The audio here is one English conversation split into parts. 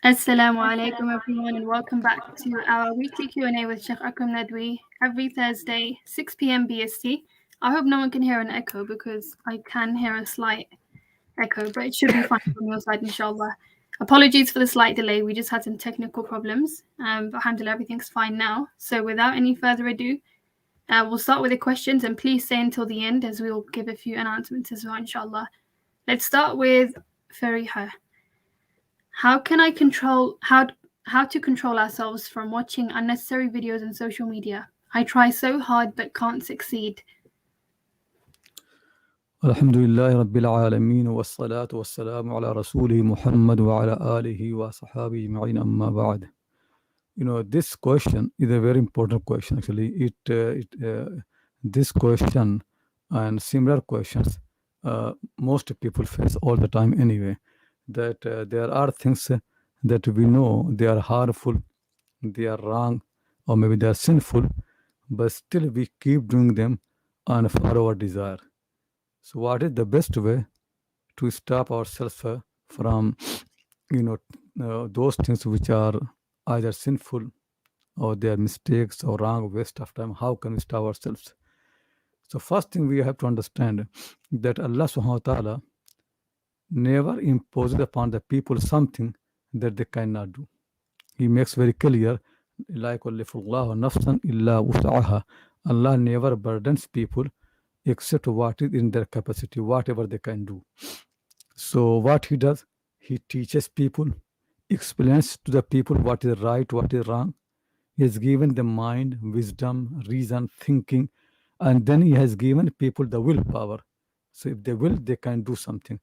Assalamu alaikum everyone and welcome back to our weekly Q&A with Shaykh Akram Nadwi every Thursday, 6 p.m. BST. I hope no one can hear an echo because I can hear a slight echo, but it should be fine from your side, inshallah. Apologies for the slight delay, we just had some technical problems, but alhamdulillah, everything's fine now. So without any further ado, we'll start with the questions and please stay until the end as we'll give a few announcements as well, inshallah. Let's start with Fariha. How can I control how to control ourselves from watching unnecessary videos on social media? I try so hard but can't succeed. الحمد لله رب العالمين والصلاة والسلام على رسوله محمد وعلى آله وصحابه أجمعين أما بعد. This question is a very important question. Actually, this question and similar questions most people face all the time anyway. That there are things that we know they are harmful, they are wrong, or maybe they are sinful, but still we keep doing them and follow our desire. So, what is the best way to stop ourselves from, those things which are either sinful or they are mistakes or wrong waste of time? How can we stop ourselves? So, first thing we have to understand that Allah Subhanahu wa Taala never imposes upon the people something that they cannot do. He makes very clear, like nafsan illa wus'aha. Allah never burdens people except what is in their capacity, whatever they can do. So, what he does, he teaches people, explains to the people what is right, what is wrong. He has given them mind, wisdom, reason, thinking, and then he has given people the willpower. So, if they will, they can do something.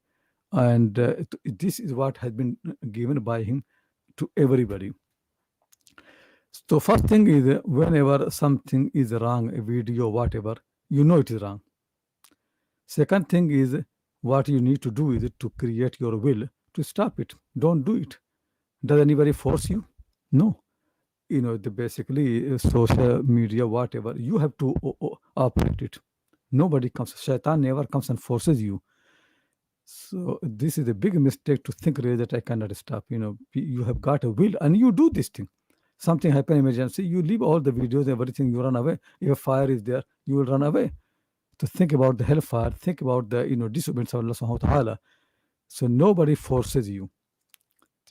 And this is what has been given by him to everybody. So, first thing is whenever something is wrong, a video, whatever, you know it is wrong. Second thing is what you need to do is to create your will to stop it. Don't do it. Does anybody force you? No. Basically social media, whatever, you have to operate it. Nobody comes. Shaitan never comes and forces you. So this is a big mistake to think really that I cannot stop. You have got a will and you do this thing. Something happen, emergency, you leave all the videos, everything, you run away. If a fire is there, you will run away. To think about the hellfire, think about the disobedience of Allah subhanahu wa ta'ala. So nobody forces you.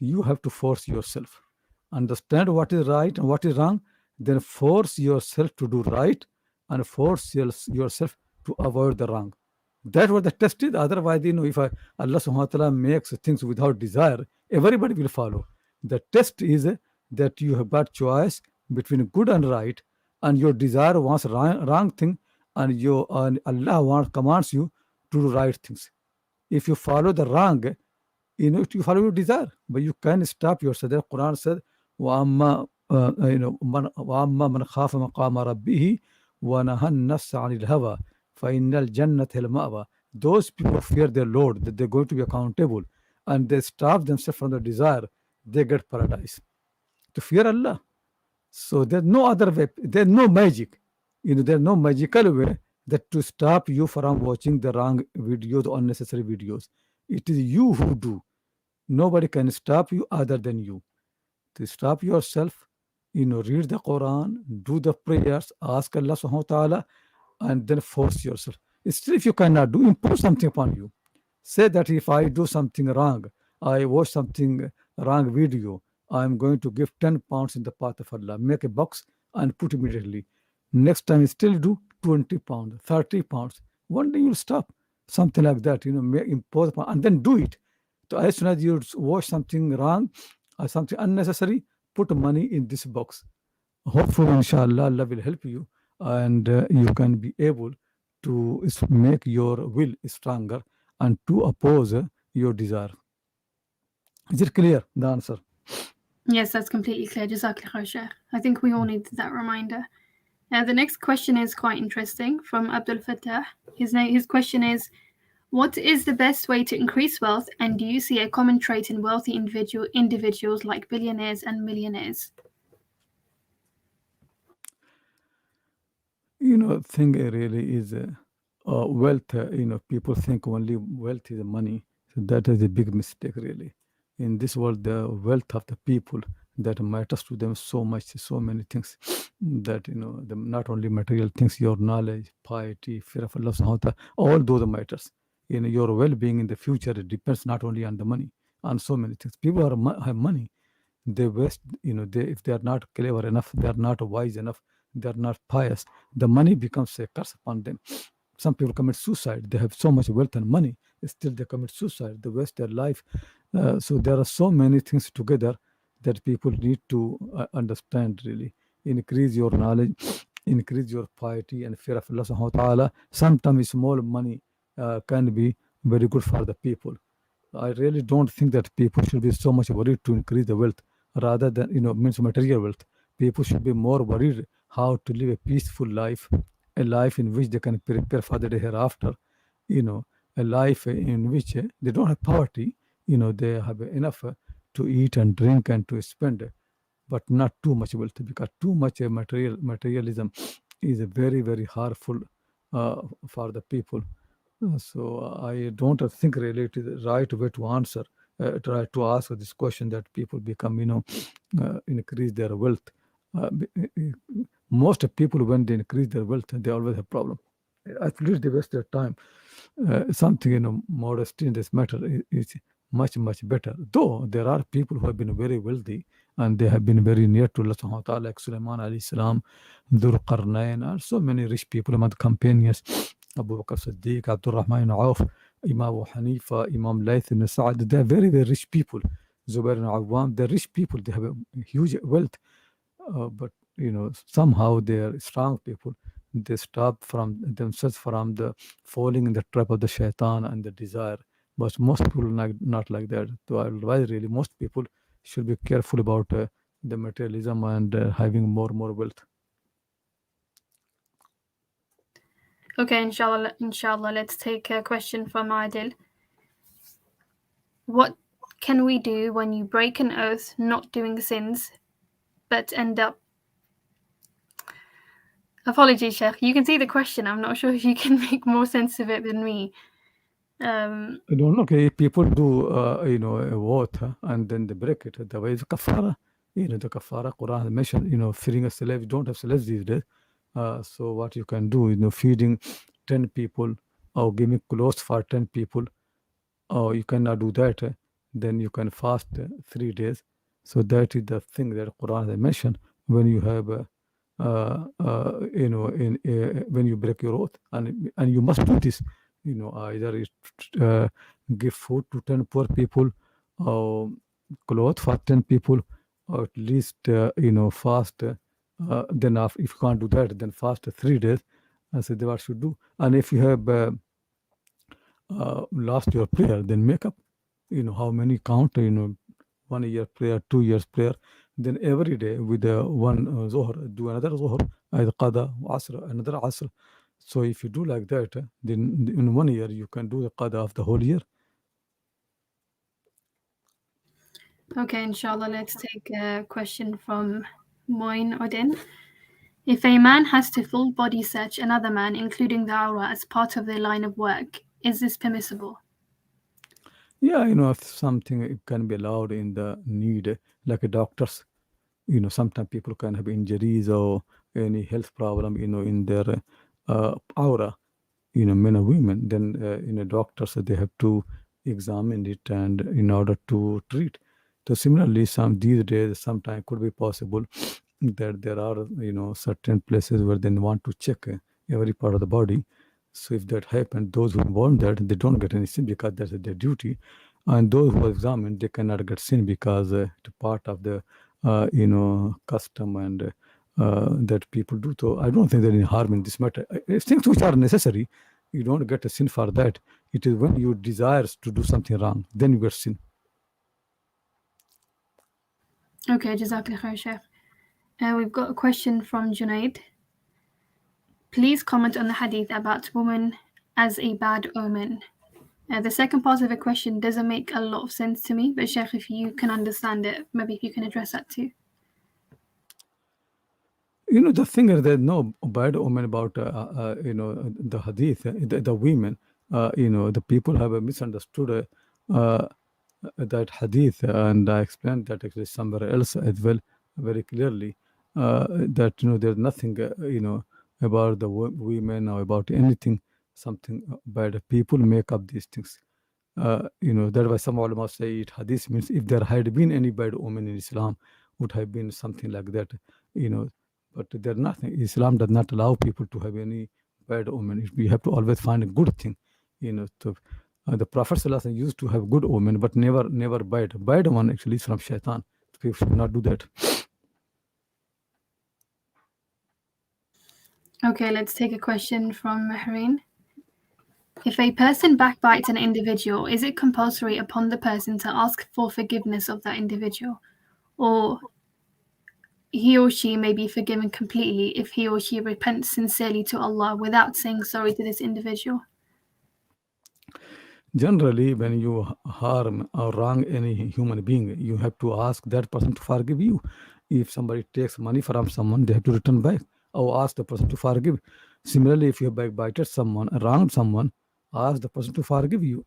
You have to force yourself. Understand what is right and what is wrong, then force yourself to do right and force yourself to avoid the wrong. That's what the test is. Otherwise, if Allah subhanahu wa ta'ala makes things without desire, everybody will follow. The test is that you have got choice between good and right, and your desire wants wrong thing, and Allah commands you to do right things. If you follow the wrong, you follow your desire, but you can stop yourself. The Quran said, وَأَمَّا مَنْ خَافَ مَقَامَ رَبِّهِ وَنَهَى النَّفْسَ عَنِ الْهَوَى فَإِنَّ الْجَنَّةَ هِيَ الْمَأْوَى. Those people fear their Lord, that they're going to be accountable, and they stop themselves from the desire, they get paradise. To fear Allah. So there's no other way, there's no magic. There's no magical way that to stop you from watching the wrong videos, unnecessary videos. It is you who do. Nobody can stop you other than you. To stop yourself, read the Quran, do the prayers, ask Allah subhanahu wa ta'ala, and then force yourself. Still, if you cannot do, impose something upon you. Say that if I do something wrong, I watch something wrong video, I'm going to give 10 pounds in the path of Allah. Make a box and put immediately. Next time, still do 20 pounds, 30 pounds. One day you'll stop. Something like that, impose upon, and then do it. So as soon as you watch something wrong or something unnecessary, put money in this box. Hopefully, inshallah, Allah will help you and you can be able to make your will stronger and to oppose your desire. Is it clear, the answer? Yes, that's completely clear. Jazakallah khair, Shaykh. I think we all need that reminder. Now, the next question is quite interesting from Abdul Fattah. His question is, what is the best way to increase wealth, and do you see a common trait in wealthy individuals like billionaires and millionaires? Thing really is wealth. People think only wealth is money. So that is a big mistake, really. in this world, the wealth of the people that matters to them so much, so many things that, not only material things, your knowledge, piety, fear of Allah subhanahu wa ta'ala, all those matters. Your well-being in the future, it depends not only on the money, on so many things. People have money, they waste, if they are not clever enough, they are not wise enough, they are not pious, the money becomes a curse upon them. Some people commit suicide. They have so much wealth and money, still they commit suicide. They waste their life. So there are so many things together that people need to understand. Really, increase your knowledge, increase your piety and fear of Allah subhanahu wa ta'ala. Sometimes small money can be very good for the people. I really don't think that people should be so much worried to increase the wealth rather than, means material wealth. People should be more worried how to live a peaceful life, a life in which they can prepare for the day hereafter, you know, a life in which they don't have poverty, they have enough to eat and drink and to spend, but not too much wealth, because too much materialism is a very, very harmful for the people. So I don't think really it is the right way to answer, try to ask this question that people become, increase their wealth. Most of people, when they increase their wealth, they always have problem. At least they waste their time. Something, modesty in this matter is much, much better. Though there are people who have been very wealthy and they have been very near to Allah subhanahu wa ta'ala, like Sulaiman alayhi salam, Dhul Qarnayn, and so many rich people among the companions. Abu Bakr Siddiq, Abdul Rahman Auf, Imam Abu Hanifa, Imam Layth ibn Sa'ad. They are very, very rich people. Zubair and Awam, they're rich people. They have a huge wealth. But, somehow they are strong people. They stop from themselves from the falling in the trap of the shaitan and the desire. But most people not like that. So I advise really most people should be careful about the materialism and having more wealth. Okay, inshallah, let's take a question from Adil. What can we do when you break an oath not doing sins, but end up... Apologies, Shaykh. You can see the question. I'm not sure if you can make more sense of it than me. I don't know. Okay, people do, a oath and then they break it. The way is kafara. The kafara Quran mentioned, feeding a slave. You don't have slaves these days. So what you can do, feeding 10 people or giving clothes for 10 people, or you cannot do that, then you can fast 3 days. So that is the thing that Quran has mentioned when you have, when you break your oath, and you must do this. Either give food to 10 poor people, or clothes for 10 people, or at least, fast. Then if you can't do that, then fast 3 days. So that's what you should do. And if you have lost your prayer, then make up. How many count, 1 year prayer, 2 years prayer. Then every day with one Zohar, do another Zohar, either Qada, Asr, another Asr. So if you do like that, then in 1 year you can do the Qada of the whole year. Okay, inshallah, let's take a question from Moin Odin. If a man has to full body search another man, including the aura, as part of their line of work, is this permissible? Yeah, if something it can be allowed in the need, like a doctors. Sometimes people can have injuries or any health problem, in their aura, men or women. Then, doctors, they have to examine it and in order to treat. So similarly, some these days, sometimes could be possible that there are, certain places where they want to check every part of the body. So if that happens, those who want that, they don't get any sin because that's their duty. And those who are examined, they cannot get sin because it's part of the, custom and that people do. So I don't think there's any harm in this matter. It's things which are necessary. You don't get a sin for that. It is when you desires to do something wrong, then you get sin. Okay, Jazakallah khair, Shaykh. We've got a question from Junaid. Please comment on the hadith about woman as a bad omen. The second part of the question doesn't make a lot of sense to me, but Shaykh, if you can understand it, maybe if you can address that too. The thing is, there's no bad omen about, the hadith, the women. The people have misunderstood. that hadith, and I explained that actually somewhere else as well, very clearly, that there's nothing about the women or about anything, something bad. People make up these things. That's why some ulama say it hadith means if there had been any bad omen in Islam, would have been something like that, you know. But there nothing. Islam does not allow people to have any bad omen. We have to always find a good thing, To, the Prophet ﷺ used to have good omen, but never bad. Bad one actually is from shaitan. People should not do that. Okay, let's take a question from Mehreen. If a person backbites an individual, is it compulsory upon the person to ask for forgiveness of that individual? Or he or she may be forgiven completely if he or she repents sincerely to Allah without saying sorry to this individual? Generally, when you harm or wrong any human being, you have to ask that person to forgive you. If somebody takes money from someone, they have to return back or ask the person to forgive. Similarly, if you have backbited someone, wronged someone, ask the person to forgive you.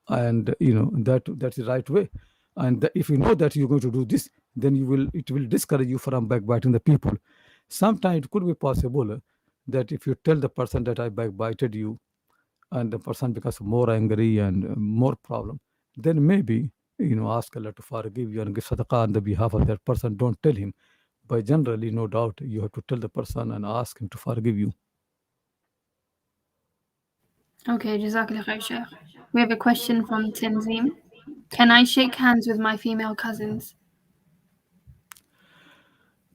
And that's the right way. And if you know that you're going to do this, then it will discourage you from backbiting the people. Sometimes it could be possible that if you tell the person that I backbited you, and the person becomes more angry and more problem, then maybe ask Allah to forgive you and give sadaqah on the behalf of that person. Don't tell him. But generally, no doubt, you have to tell the person and ask him to forgive you. Okay, Jazakallah khair, Shaykh. We have a question from Tenzim. Can I shake hands with my female cousins?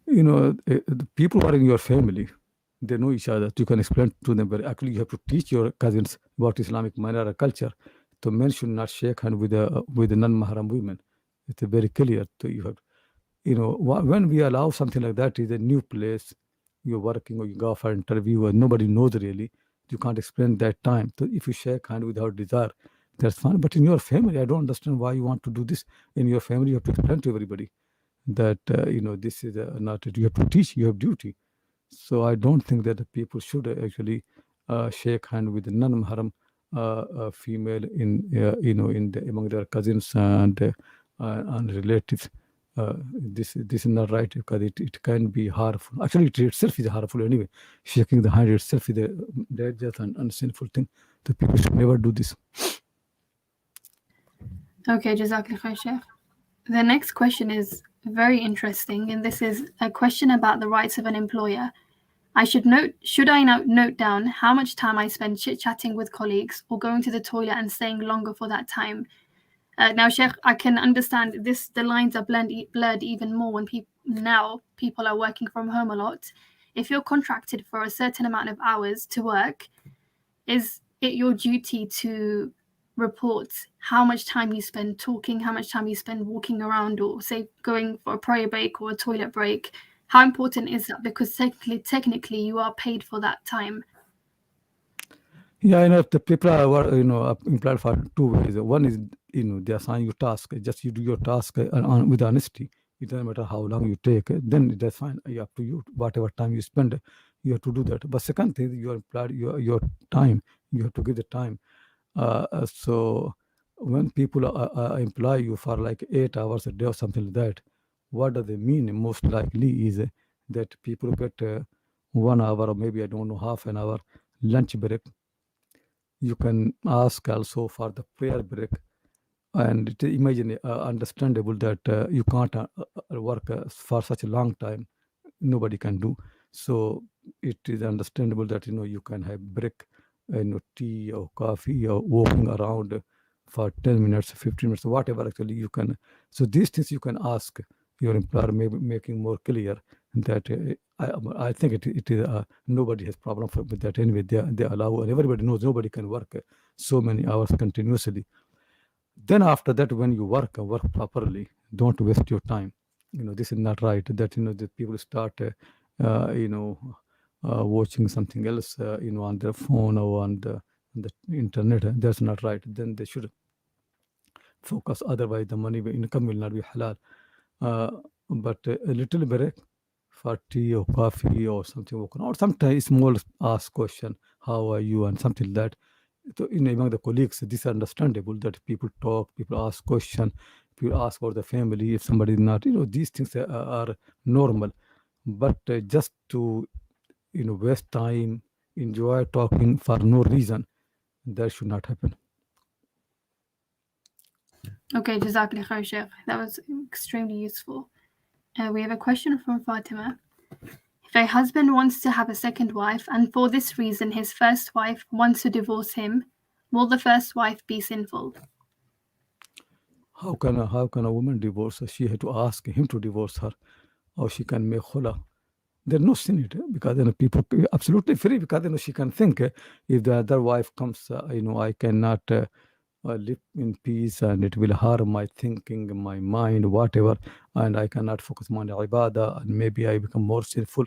The people who are in your family, they know each other. You can explain to them, but actually you have to teach your cousins about Islamic manner or culture. So men should not shake hand with the non-mahram women. It's very clear. So you have, when we allow something like that, is a new place, you're working or you go for an interview and nobody knows really, you can't explain that time. So if you shake hand without desire, that's fine. But in your family, I don't understand why you want to do this. In your family, you have to explain to everybody that this is not it. You have to teach, you have duty. So I don't think that the people should actually shake hand with non-mahram female in among their cousins and relatives. This is not right, because it can be harmful. Actually, it itself is harmful anyway. Shaking the hand itself is a dangerous and sinful thing. The people should never do this. Okay, Jazakallah khair, Shaykh. The next question is very interesting, and this is a question about the rights of an employer. Should I now note down how much time I spend chit-chatting with colleagues or going to the toilet and staying longer for that time? Now, Sheikh, I can understand this. The lines are blurred even more when people are working from home a lot. If you're contracted for a certain amount of hours to work, is it your duty to report how much time you spend talking, how much time you spend walking around, or say going for a prayer break or a toilet break? How important is that? Because technically you are paid for that time. Yeah, the people are employed for two ways. One is they assign you task. Just you do your task with honesty. It doesn't matter how long you take. Then that's fine. Up to you. Whatever time you spend, you have to do that. But second thing, you are employed your time. You have to give the time. So when people employ you for like 8 hours a day or something like that, what do they mean? Most likely is that people get 1 hour or maybe I don't know half an hour lunch break. You can ask also for the prayer break, and imagine understandable that you can't work for such a long time. Nobody can do so. It is understandable that you can have break, tea or coffee or walking around for 10 minutes, 15 minutes, whatever actually you can. So these things you can ask your employer, maybe making more clear that I think it is nobody has problem with that anyway. They allow, and everybody knows nobody can work so many hours continuously. Then after that, when you work properly. Don't waste your time. This is not right. That the people start watching something else on their phone or on the internet. That's not right. Then they should focus. Otherwise, the money income will not be halal. uh, but a little break for tea or coffee or something, or sometimes small ask question, how are you, and something like that, So among the colleagues, this is understandable that people talk, people ask questions, people ask about the family. If somebody is not, these things are normal. But just to waste time, enjoy talking for no reason, that should not happen. Okay, Jazakallah khair, Shaykh. That was extremely useful. We have a question from Fatima. If a husband wants to have a second wife and for this reason his first wife wants to divorce him, will the first wife be sinful? How can a woman divorce her? She had to ask him to divorce her, or she can make khula. There's no sin in it because people absolutely free because she can think if the other wife comes, I cannot live in peace and it will harm my thinking, my mind, whatever, and I cannot focus on my ibadah and maybe I become more sinful.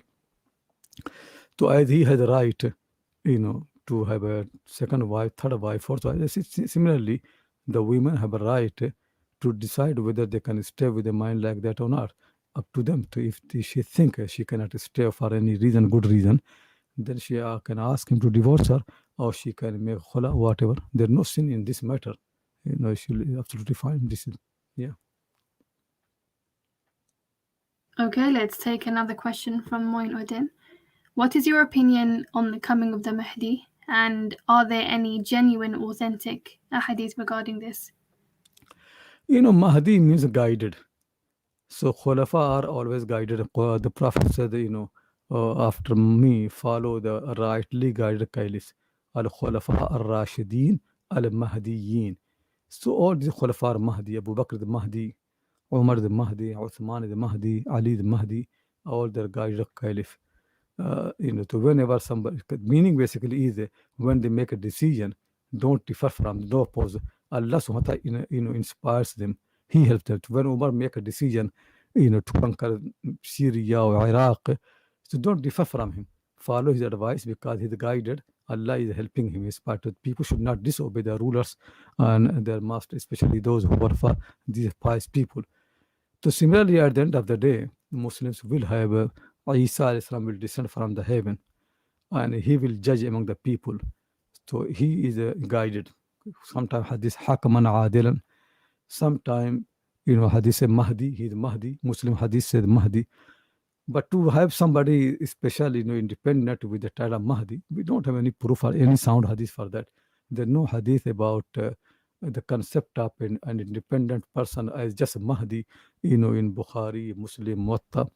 So as he has a right, to have a second wife, third wife, fourth wife. Similarly, the women have a right to decide whether they can stay with a mind like that or not. Up to them. To if she think she cannot stay for any reason, good reason, then she can ask him to divorce her, or she can make khula, whatever. There's no sin in this matter. She'll absolutely fine. This is, yeah. Okay, let's take another question from Moinuddin. What is your opinion on the coming of the Mahdi, and are there any genuine, authentic ahadith regarding this? Mahdi means guided. So Khulafa are always guided. The Prophet said, after me, follow the rightly guided caliphs. Al Khulafa al Rashideen al Mahdiyin. So all these Khulafa are Mahdi, Abu Bakr the Mahdi, Umar the Mahdi, Uthman the Mahdi, Ali the Mahdi, all their guided caliph. To whenever somebody, meaning basically is when they make a decision, don't differ from, don't oppose. Allah subhanahu wa ta'ala, inspires them. He helps them. When Umar make a decision, to conquer Syria or Iraq, so don't differ from him. Follow his advice because he's guided. Allah is helping him. His part. People should not disobey their rulers and their master, especially those who work for these pious people. So similarly, at the end of the day, Muslims will have Isa alayhi salam will descend from the heaven and he will judge among the people. So he is guided. Sometimes hadith hakaman adilan. Sometimes, hadith say Mahdi, he is Mahdi. Muslim hadith said Mahdi. But to have somebody special, independent with the title of Mahdi, we don't have any proof or any sound hadith for that. There's no hadith about the concept of an independent person as just Mahdi, in Bukhari, Muslim, Muwatta.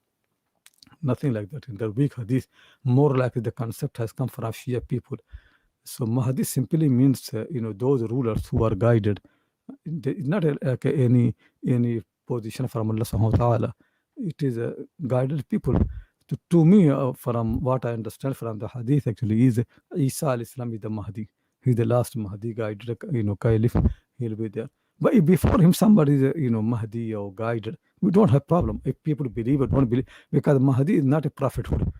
Nothing like that. In the weak hadith, more likely the concept has come from Shia people. So Mahdi simply means, those rulers who are guided. It's not like any position from Allah subhanahu wa ta'ala. It is guided people. To me, from what I understand from the hadith, actually, is Isa alayhi salam is the Mahdi. He's the last Mahdi guided, caliph. He'll be there. But if before him somebody is, Mahdi or guided, we don't have problem. If people believe or don't believe, because Mahdi is not a prophethood.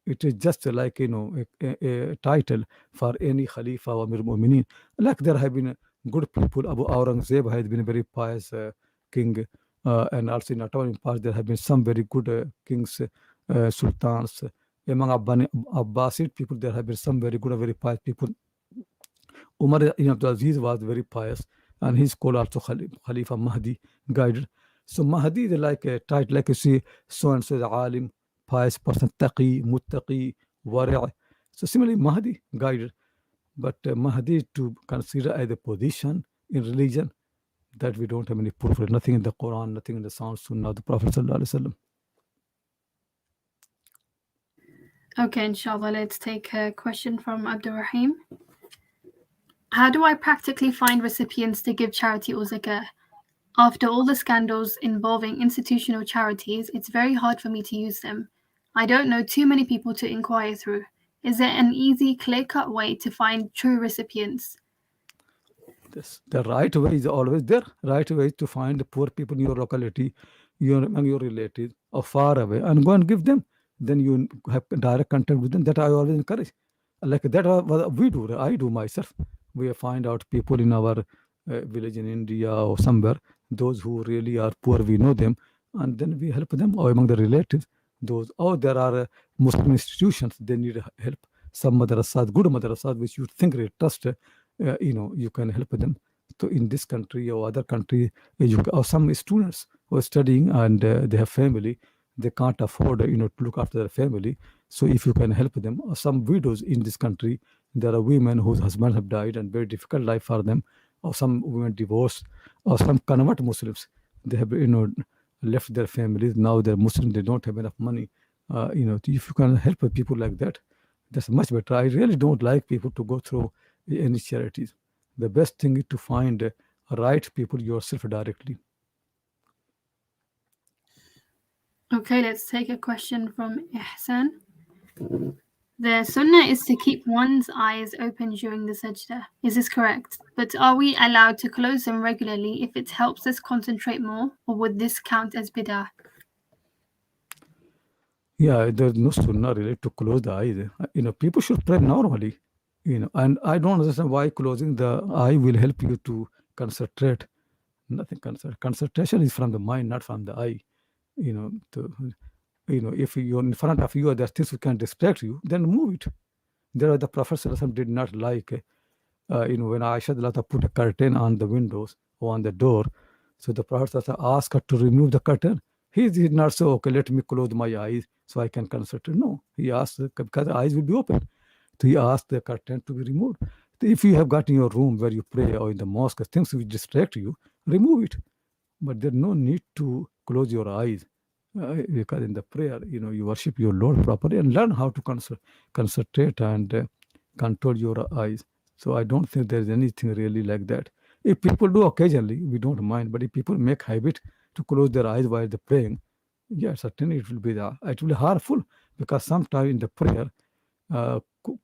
It is just like, a title for any Khalifa or Amir Mu'mineen. Like there have been good people. Abu Aurangzeb has been a very pious king. And also in Ottoman past, there have been some very good kings, sultans. Among Abbasid people, there have been some very good, very pious people. Umar ibn Abdul Aziz was very pious, and he's called also Khalifa Mahdi, guided. So Mahdi is like a title, like you see, so and so is alim, pious person, taqi, muttaqi, wari'. So similarly, Mahdi, guided. But Mahdi to consider as a position in religion, that we don't have any proof. Nothing in the Quran, nothing in the Sound Sunnah of the Prophet sallallahu alaihi wasallam. Okay, inshallah, let's take a question from Abdul Rahim. How do I practically find recipients to give charity or zakah? After all the scandals involving institutional charities, it's very hard for me to use them. I don't know too many people to inquire through. Is there an easy, clear-cut way to find true recipients? The right way is always there. Right way to find the poor people in your locality, among your relatives, or far away, and go and give them. Then you have direct contact with them. That I always encourage. Like that, what we do. I do myself. We find out people in our village in India or somewhere, those who really are poor, we know them, and then we help them, or among the relatives. Those, or there are Muslim institutions, they need help. Some madrasas, good madrasas, which you think they trust, you can help them. So in this country or other country, or some students who are studying and they have family, they can't afford to look after their family. So if you can help them, or some widows in this country, there are women whose husbands have died and very difficult life for them, or some women divorced, or some convert Muslims. They have left their families, now they're Muslim, they don't have enough money. If you can help people like that, that's much better. I really don't like people to go through any charities. The best thing is to find right people yourself directly. Okay, let's take a question from Ihsan. The sunnah is to keep one's eyes open during the sajda. Is this correct? But are we allowed to close them regularly if it helps us concentrate more, or would this count as bid'ah? Yeah, there's no sunnah really to close the eyes. People should pray normally. And I don't understand why closing the eye will help you to concentrate. Nothing concentration is from the mind, not from the eye. If you're in front of you, there's things which can distract you, then move it. There are the Prophet ﷺ did not like, when Aisha Lata put a curtain on the windows or on the door. So the Prophet ﷺ asked her to remove the curtain. He did not say, okay, let me close my eyes so I can concentrate. No, he asked, because the eyes will be open. So he asked the curtain to be removed. If you have got in your room where you pray or in the mosque, things which distract you, remove it. But there's no need to close your eyes, because in the prayer, you worship your Lord properly and learn how to concentrate and control your eyes. So I don't think there's anything really like that. If people do occasionally, we don't mind. But if people make habit to close their eyes while they're praying, yeah, certainly it will be harmful, because sometime in the prayer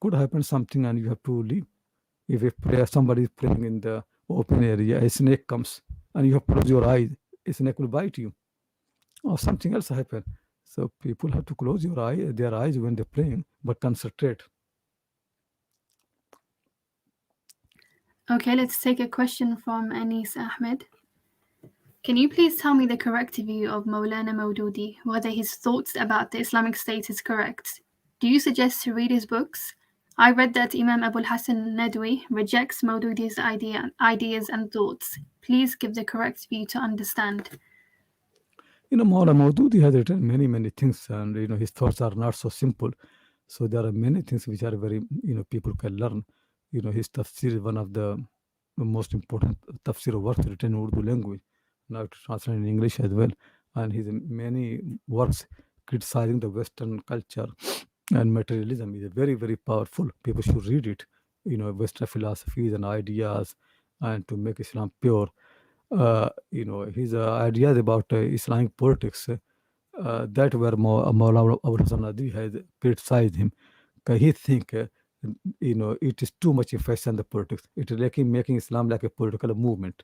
could happen something and you have to leave. If somebody is praying in the open area, a snake comes and you have closed your eyes, a snake will bite you or something else happen. So people have to close their eyes when they're praying, but concentrate. Okay, let's take a question from Anis Ahmed. Can you please tell me the correct view of Maulana Maududi, whether his thoughts about the Islamic State is correct? Do you suggest to read his books? I read that Imam Abul Hassan Nadwi rejects Maududi's ideas and thoughts. Please give the correct view to understand. Maulana Maududi has written many, many things, and his thoughts are not so simple. So there are many things which are very, people can learn. His tafsir is one of the most important tafsir works written in Urdu language. Now it's translated in English as well. And his many works criticizing the Western culture and materialism is very, very powerful. People should read it. Western philosophies and ideas, and to make Islam pure. His ideas about Islamic politics, that where Maulana Abu Hassan Nadwi has criticized him. 'Cause he think, it is too much emphasis on the politics. It is like making Islam like a political movement.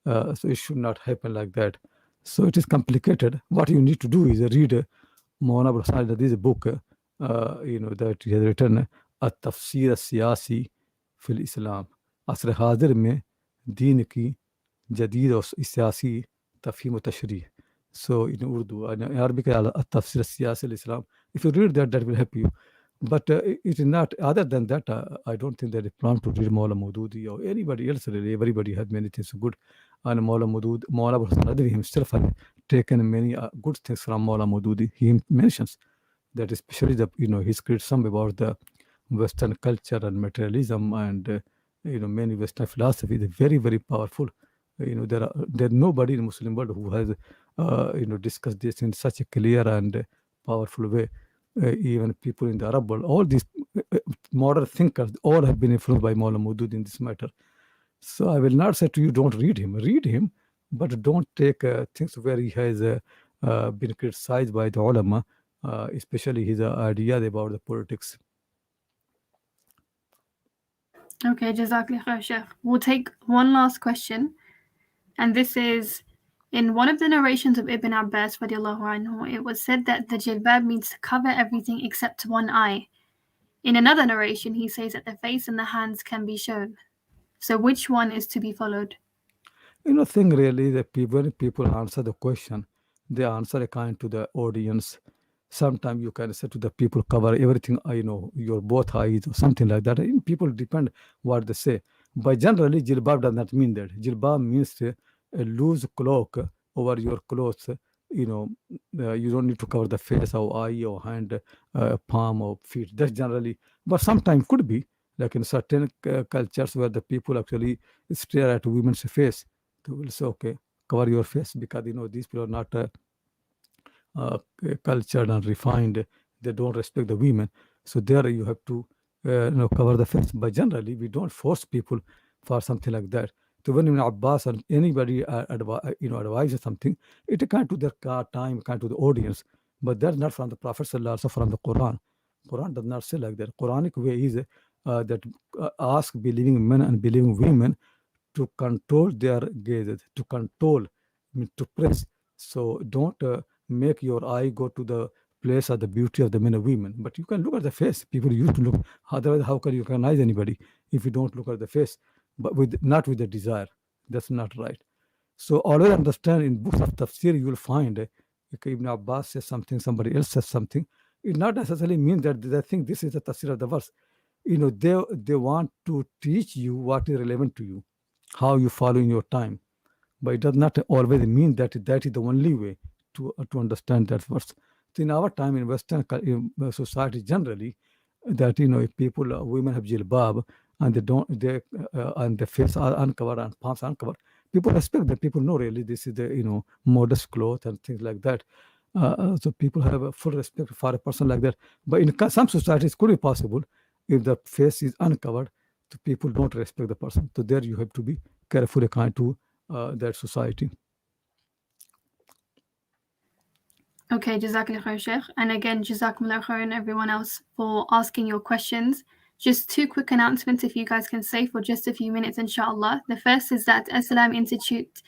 So it should not happen like that. So it is complicated. What you need to do is read Maulana Abu Hassan Nadwi's book, that he has written, At-Tafsir Siyasi fil Islam. असर हाजिर में दीन की जदीद और सियासी तफहीम तशरीह. So in Urdu and Arabic, Tafsir Siyas al-Islam. If you read that, that will help you. But it is not, other than that, I don't think there is plan to read Maula Maududi or anybody else really. Everybody has many things good. And Maula Abu Hassan Nadwi himself has taken many good things from Maula Maududi. He mentions that especially his criticism about the Western culture and materialism and many Western philosophy is very, very powerful. There nobody in Muslim world who has discussed this in such a clear and powerful way. Even people in the Arab world, all these modern thinkers, all have been influenced by Maulana Maudud in this matter. So I will not say to you, don't read him. Read him, but don't take things where he has been criticized by the ulama, especially his ideas about the politics. Okay, Jazakallah khair, Sheikh. We'll take one last question. And this is, in one of the narrations of Ibn Abbas, radiallahu anhu, it was said that the jilbab means to cover everything except one eye. In another narration, he says that the face and the hands can be shown. So which one is to be followed? Thing really that when people answer the question, they answer according to the audience. Sometimes you can say to the people, cover everything, your both eyes or something like that. People depend what they say. But generally, jilbab does not mean that. Jilbab means a loose cloak over your clothes. You know, you don't need to cover the face or eye or hand, palm or feet. That's generally, but sometimes could be like in certain cultures where the people actually stare at women's face. They will say, okay, cover your face because these people are not cultured and refined. They don't respect the women. So there you have to cover the face. But generally, we don't force people for something like that. So when Ibn Abbas or anybody advises something, it can't to their time, can't to the audience. But that's not from the Prophet Sallallahu Alaihi Wasallam, from the Quran. Quran does not say like that. Quranic way is that ask believing men and believing women to control their gazes, to control, to press. So don't make your eye go to the place of the beauty of the men and women. But you can look at the face. People used to look. Otherwise, how can you recognize anybody if you don't look at the face? But with not with the desire. That's not right. So always understand in books of tafsir you will find Ibn Abbas says something, somebody else says something. It not necessarily means that they think this is the tafsir of the verse. They want to teach you what is relevant to you, how you follow in your time. But it does not always mean that that is the only way to understand that verse. So in our time in Western society generally, that if people, women have jilbab and they and the face are uncovered and palms are uncovered, people respect that. People know really this is the modest cloth and things like that. So people have a full respect for a person like that. But in some societies, could be possible if the face is uncovered, the people don't respect the person. So there you have to be careful kind to that society. Okay, Jazakallah khair, Shaykh. And again, Jazakumullah khair and everyone else for asking your questions. Just two quick announcements if you guys can say for just a few minutes, inshallah. The first is that Al-Salam Institute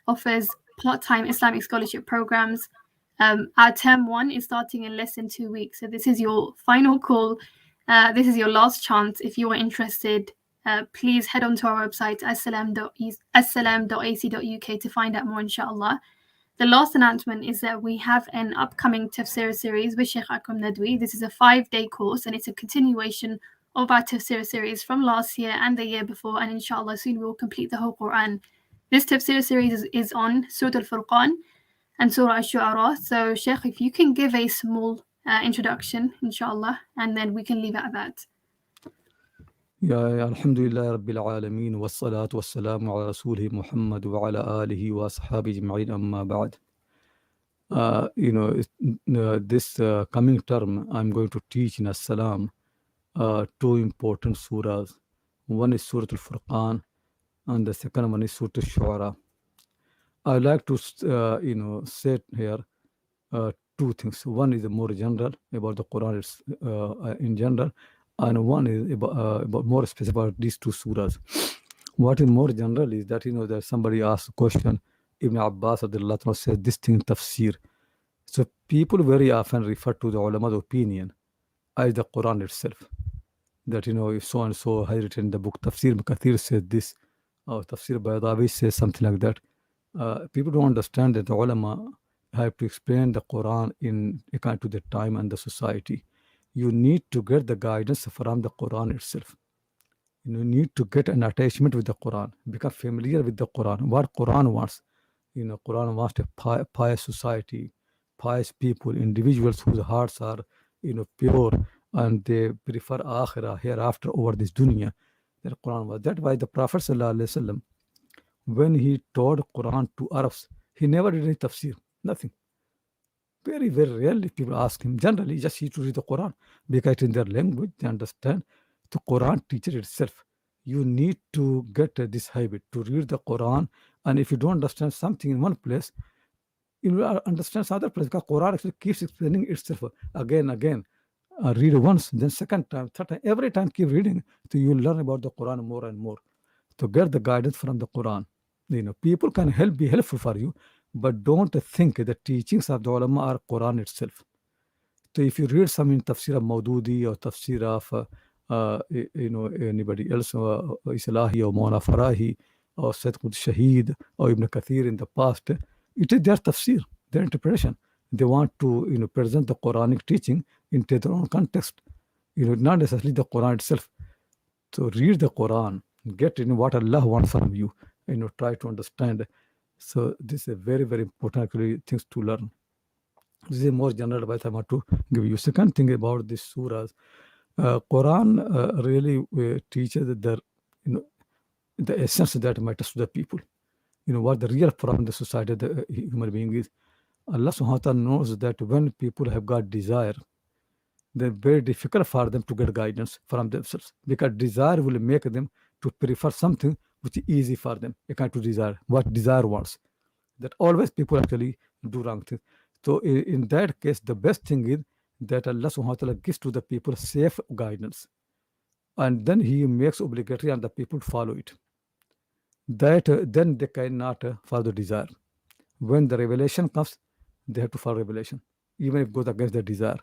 offers part-time Islamic scholarship programs. Our term 1 is starting in less than 2 weeks. So this is your final call. This is your last chance. If you are interested, please head on to our website, assalam.ac.uk to find out more, inshallah. The last announcement is that we have an upcoming tafsir series with Shaykh Akram Nadwi. This is a 5-day course and it's a continuation of our tafsir series from last year and the year before, and inshallah soon we will complete the whole Quran. This tafsir series is on Surah Al-Furqan and Surah Al-Shu'ara. So Shaykh, if you can give a small introduction, inshallah, and then we can leave it at that. يا الحمد لله رب العالمين والصلاة والسلام على رسوله محمد وعلى آله وأصحابه أجمعين أما بعد. This coming term, I'm going to teach in Al-Salam 2 important surahs. One is Surah Al-Furqan and the second one is Surah Al-Shu'ara. I like to, say here 2 things. One is more general about the Quran in general, and one is about more specific about these 2 surahs. What is more general is that that somebody asked a question. Ibn Abbas says this thing tafsir. So people very often refer to the ulama's opinion as the Quran itself. That if so and so has written the book, Tafsir Kathir says this, or Tafsir Baydawi says something like that. People don't understand that the ulama have to explain the Quran in according to the time and the society. You need to get the guidance from the Quran itself. You need to get an attachment with the Quran, become familiar with the Quran, what Quran wants. Quran wants a pious society, pious people, individuals whose hearts are, pure and they prefer akhirah, hereafter, over this dunya. That Quran was. That's why the Prophet Sallallahu Alaihi Wasallam, when he taught Quran to Arabs, he never did any tafsir, nothing. Very, very rarely people ask him. Generally, just he to read the Quran because in their language they understand. The Quran teacher itself. You need to get this habit to read the Quran, and if you don't understand something in one place, you will understand other place because Quran actually keeps explaining itself again. Read once, then second time, third time, every time keep reading, so you learn about the Quran more and more. To get the guidance from the Quran. People can be helpful for you, but don't think the teachings of the ulama are Quran itself. So if you read some in Tafsir of Maududi or Tafsir of anybody else, Islahi or Mawna Farahi or Sayyid Qutb Shaheed or Ibn Kathir in the past, it is their tafsir, their interpretation. They want to present the Quranic teaching into their own context. Not necessarily the Quran itself. So read the Quran. Get what Allah wants from you. Try to understand. So this is a very, very important actually things to learn. This is a more general advice I want to give you. Second thing about this surahs, Quran really teaches the essence that matters to the people. What the real problem in the society, the human being is. Allah subhanahu wa ta'ala knows that when people have got desire, they're very difficult for them to get guidance from themselves, because desire will make them to prefer something which is easy for them, a kind of desire, what desire wants. That always people actually do wrong things. So in that case, the best thing is that Allah subhanahu wa ta'ala gives to the people safe guidance, and then He makes obligatory on the people to follow it. That then they cannot follow the desire. When the revelation comes, they have to follow revelation, even if it goes against their desire.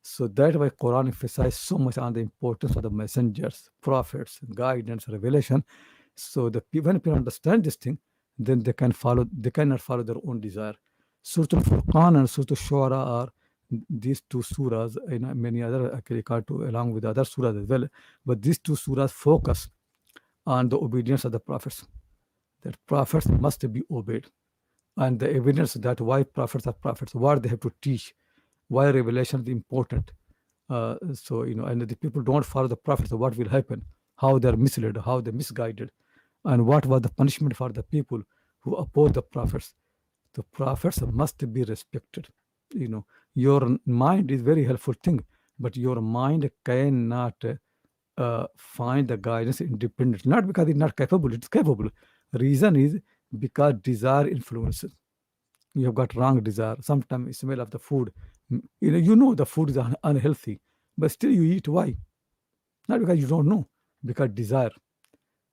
So that's why Quran emphasizes so much on the importance of the messengers, prophets, guidance, revelation. So when people understand this thing, then they cannot follow their own desire. Surah Al-Furqan and Surah Al-Shu'ara are these two surahs, and many other actually called to along with other surahs as well. But these two surahs focus on the obedience of the prophets. That prophets must be obeyed, and the evidence that why prophets are prophets, what they have to teach, why revelation is important. And the people don't follow the prophets, so what will happen? How they are misled, how they misguided, and what was the punishment for the people who oppose the prophets. The prophets must be respected. Your mind is very helpful thing, but your mind cannot find the guidance independent. Not because it's not capable; it's capable. Reason is because desire influences. You have got wrong desire. Sometimes smell of the food. The food is unhealthy, but still you eat. Why? Not because you don't know, because desire.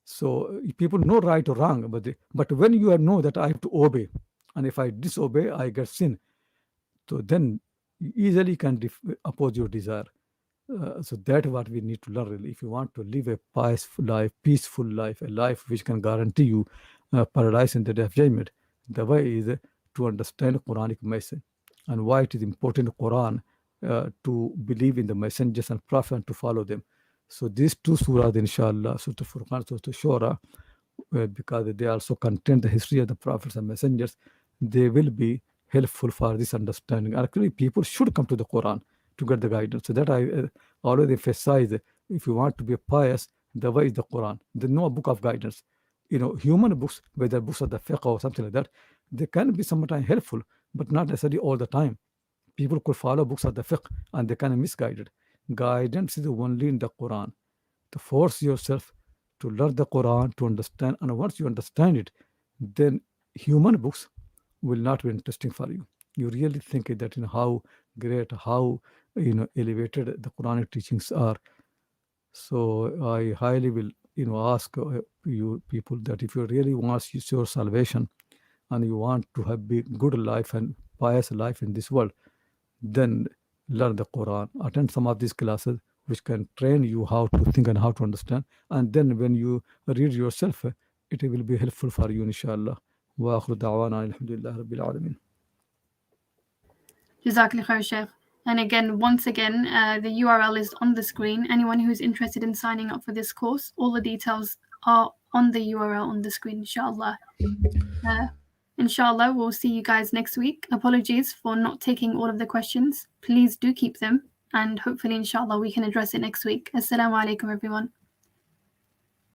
So people know right or wrong, but when you know that I have to obey, and if I disobey, I get sin. So then you easily can oppose your desire. So that's what we need to learn really. If you want to live a peaceful life, a life which can guarantee you paradise in the day of judgment, the way is to understand Quranic message and why it is important in Quran to believe in the messengers and prophets and to follow them. So these two surahs, inshallah, Surah Furqan, Surah Shura, because they also contain the history of the prophets and messengers, they will be helpful for this understanding. Actually, people should come to the Quran to get the guidance. So that I always emphasize, if you want to be pious, the way is the Quran. There's no book of guidance. Human books, whether books of the fiqh or something like that, they can be sometimes helpful, but not necessarily all the time. People could follow books of the fiqh and they can be misguided. Guidance is only in the Quran. To force yourself to learn the Quran, to understand, and once you understand it, then human books will not be interesting for you. You really think that how great, how elevated the Quranic teachings are. So I highly will ask you people that if you really want your salvation and you want to have a good life and pious life in this world, then learn the Quran, attend some of these classes which can train you how to think and how to understand. And then when you read yourself, it will be helpful for you, inshallah. Wa akhiru da'wana alhamdulillah rabbil alameen. Jazakallah khair, Shaykh. And again, once again, the URL is on the screen. Anyone who's interested in signing up for this course, all the details are on the URL on the screen, inshallah. Inshallah, we'll see you guys next week. Apologies for not taking all of the questions. Please do keep them, and hopefully, inshallah, we can address it next week. Assalamu alaikum, everyone.